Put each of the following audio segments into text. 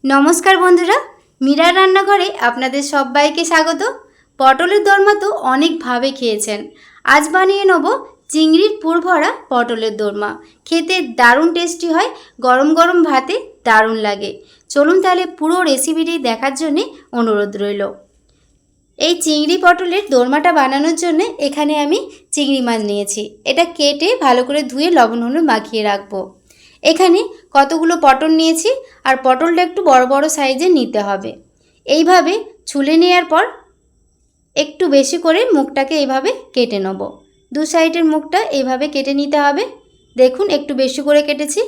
নমস্কার বন্ধুরা, মীরার রান্নাঘরে আপনাদের সবাইকে স্বাগত। পটলের দোরমা তো অনেকভাবে খেয়েছেন। আজ বানিয়ে নেব চিংড়ির পুর ভরা পটলের দোরমা। খেতে দারুণ টেস্টি হয়, গরম গরম ভাতে দারুণ লাগে। চলুন তাহলে পুরো রেসিপিটি দেখার জন্য অনুরোধ রইল। এই চিংড়ি পটলের দোরমাটা বানানোর জন্য এখানে আমি চিংড়ি মাছ নিয়েছি। এটা কেটে ভালো করে ধুয়ে লবণ হলুদ মাখিয়ে রাখবো। এখানে কতগুলো পটল নিয়েছি, আর পটলটা একটু বড় বড় সাইজে নিতে হবে। এইভাবে ছুলে নেওয়ার পর একটু বেশি করে মুখটাকে এইভাবে কেটে নেব। দু সাইডের মুখটা এইভাবে কেটে নিতে হবে। দেখুন একটু বেশি করে কেটেছি।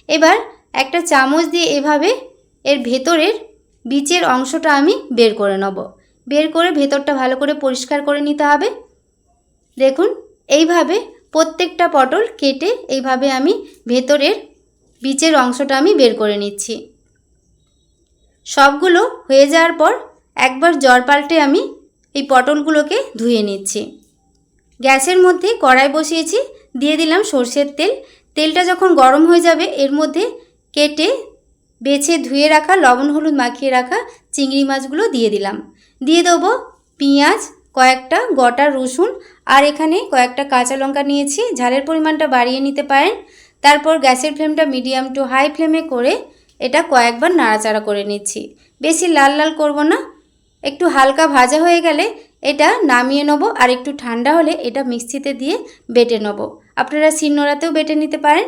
এবার একটা চামচ দিয়ে এভাবে এর ভেতরের বীজের অংশটা আমি বের করে নেব। বের করে ভেতরটা ভালো করে পরিষ্কার করে নিতে হবে। দেখুন এইভাবে প্রত্যেকটা পটল কেটে এইভাবে আমি ভেতরের বীজের অংশটা আমি বের করে নিচ্ছি। সবগুলো হয়ে যাওয়ার পর একবার জল পাল্টে আমি এই পটলগুলোকে ধুয়ে নিচ্ছি। গ্যাসের মধ্যে কড়াই বসিয়েছি, দিয়ে দিলাম সর্ষের তেল। তেলটা যখন গরম হয়ে যাবে এর মধ্যে কেটে বেছে ধুয়ে রাখা লবণ হলুদ মাখিয়ে রাখা চিংড়ি মাছগুলো দিয়ে দিলাম। দিয়ে দেবো পেঁয়াজ, কয়েকটা গোটা রসুন, আর এখানে কয়েকটা কাঁচা লঙ্কা নিয়েছি। ঝালের পরিমাণটা বাড়িয়ে নিতে পারেন। তারপর গ্যাসের ফ্লেমটা মিডিয়াম টু হাই ফ্লেমে করে এটা কয়েকবার নাড়াচাড়া করে নিচ্ছি। বেশি লাল লাল করব না, একটু হালকা ভাজা হয়ে গেলে এটা নামিয়ে নেব। আর একটু ঠান্ডা হলে এটা মিক্সিতে দিয়ে বেটে নেব। আপনারা শিলনোড়াতেও বেটে নিতে পারেন।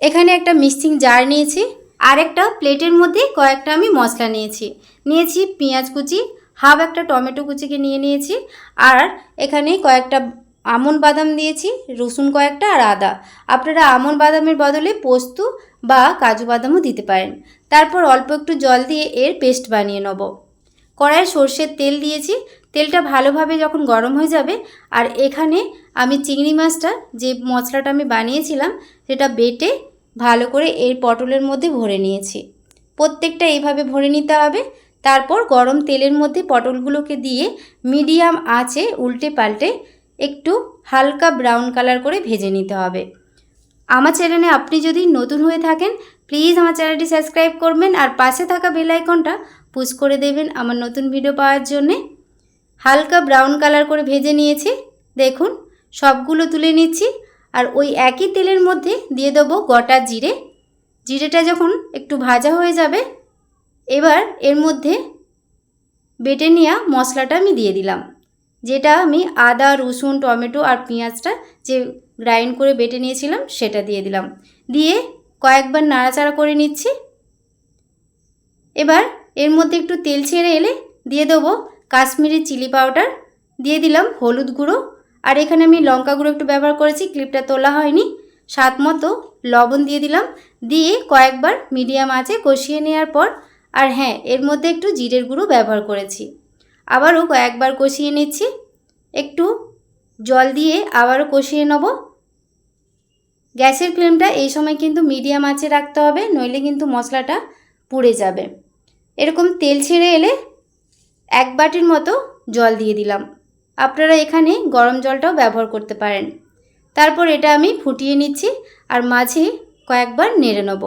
এখানে একটা মিক্সিং জার নিয়েছি, আর একটা প্লেটের মধ্যে কয়েকটা আমি মশলা নিয়েছি পেঁয়াজ কুচি, হাফ একটা টমেটো কুচিকে নিয়েছি, আর এখানে কয়েকটা আমন্ড বাদাম দিয়েছি, রসুন কয়েকটা, আর আদা। আপনারা আমন্ড বাদামের বদলে পোস্ত বা কাজু বাদামও দিতে পারেন। তারপর অল্প একটু জল দিয়ে এর পেস্ট বানিয়ে নেব। কড়াইয়ে সর্ষের তেল দিয়েছি। তেলটা ভালোভাবে যখন গরম হয়ে যাবে, আর এখানে আমি চিংড়ি মাছটা যে মশলাটা আমি বানিয়েছিলাম সেটা বেটে ভালো করে এই পটলের মধ্যে ভরে নিয়েছি। প্রত্যেকটা এইভাবে ভরে নিতে হবে। তারপর গরম তেলের মধ্যে পটলগুলোকে দিয়ে মিডিয়াম আঁচে উল্টে পাল্টে একটু হালকা ব্রাউন কালার করে ভেজে নিতে হবে। আমার চ্যানেলে আপনি যদি নতুন হয়ে থাকেন প্লিজ আমার চ্যানেলটি সাবস্ক্রাইব করবেন, আর পাশে থাকা বেল আইকনটা পুশ করে দেবেন আমার নতুন ভিডিও পাওয়ার জন্যে। হালকা ব্রাউন কালার করে ভেজে নিয়েছি। দেখুন সবগুলো তুলে নিচ্ছি। আর ওই একই তেলের মধ্যে দিয়ে দেবো গোটা জিরে। জিরেটা যখন একটু ভাজা হয়ে যাবে এবার এর মধ্যে বেটে নেওয়া মশলাটা আমি দিয়ে দিলাম, যেটা আমি আদা রসুন টমেটো আর পেঁয়াজটা যে গ্রাইন্ড করে বেটে নিয়েছিলাম সেটা দিয়ে দিলাম। দিয়ে কয়েকবার নাড়াচাড়া করে নিচ্ছি। এবার এর মধ্যে একটু তেল ছেড়ে এলে দিয়ে দেবো কাশ্মীরি চিলি পাউডার, দিয়ে দিলাম হলুদ গুঁড়ো, আর এখানে আমি লঙ্কা গুঁড়ো একটু ব্যবহার করেছি, ক্লিপটা তোলা হয়নি। স্বাদ মতো লবণ দিয়ে দিলাম। দিয়ে কয়েকবার মিডিয়াম আঁচে কষিয়ে নেওয়ার পর, আর হ্যাঁ এর মধ্যে একটু জিরের গুঁড়ো ব্যবহার করেছি, আবারও কয়েকবার কষিয়ে নিচ্ছি। একটু জল দিয়ে আবারও কষিয়ে নেব। গ্যাসের ফ্লেমটা এই সময় কিন্তু মিডিয়াম আঁচে রাখতে হবে, নইলে কিন্তু মশলাটা পুড়ে যাবে। এরকম তেল ছেড়ে এলে এক বাটির মতো জল দিয়ে দিলাম। আপনারা এখানে গরম জলটাও ব্যবহার করতে পারেন। তারপর এটা আমি ফুটিয়ে নিচ্ছি, আর মাঝে কয়েকবার নেড়ে নেব।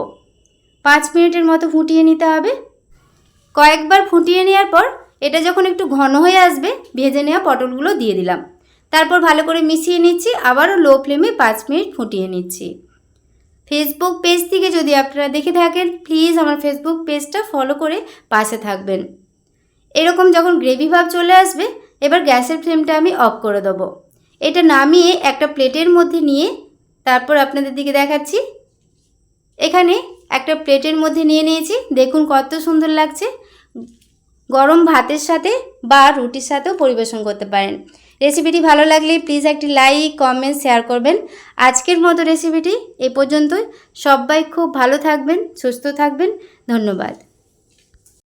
5 মিনিটের মতো ফুটিয়ে নিতে হবে। কয়েকবার ফুটিয়ে নেওয়ার পর এটা যখন একটু ঘন হয়ে আসবে ভেজে নেওয়া পটলগুলো দিয়ে দিলাম। তারপর ভালো করে মিশিয়ে নিচ্ছি, আবারও লো ফ্লেমে 5 মিনিট ফুটিয়ে নিচ্ছি। ফেসবুক পেজ থেকে যদি আপনারা দেখে থাকেন প্লিজ আমার ফেসবুক পেজটা ফলো করে পাশে থাকবেন। এরকম যখন গ্রেভি ভাব চলে আসবে এবার গ্যাসের ফ্লেমটা আমি অফ করে দেবো। এটা নামিয়ে একটা প্লেটের মধ্যে নিয়ে তারপর আপনাদের দিকে দেখাচ্ছি। এখানে একটা প্লেটের মধ্যে নিয়ে নিয়েছি। দেখুন কত সুন্দর লাগছে। গরম ভাতের সাথে বা রুটির সাথেও পরিবেশন করতে পারেন। রেসিপিটি ভালো লাগলে প্লিজ একটি লাইক কমেন্ট শেয়ার করবেন। আজকের মতো রেসিপিটি এ পর্যন্তই। সবাই খুব ভালো থাকবেন, সুস্থ থাকবেন। ধন্যবাদ।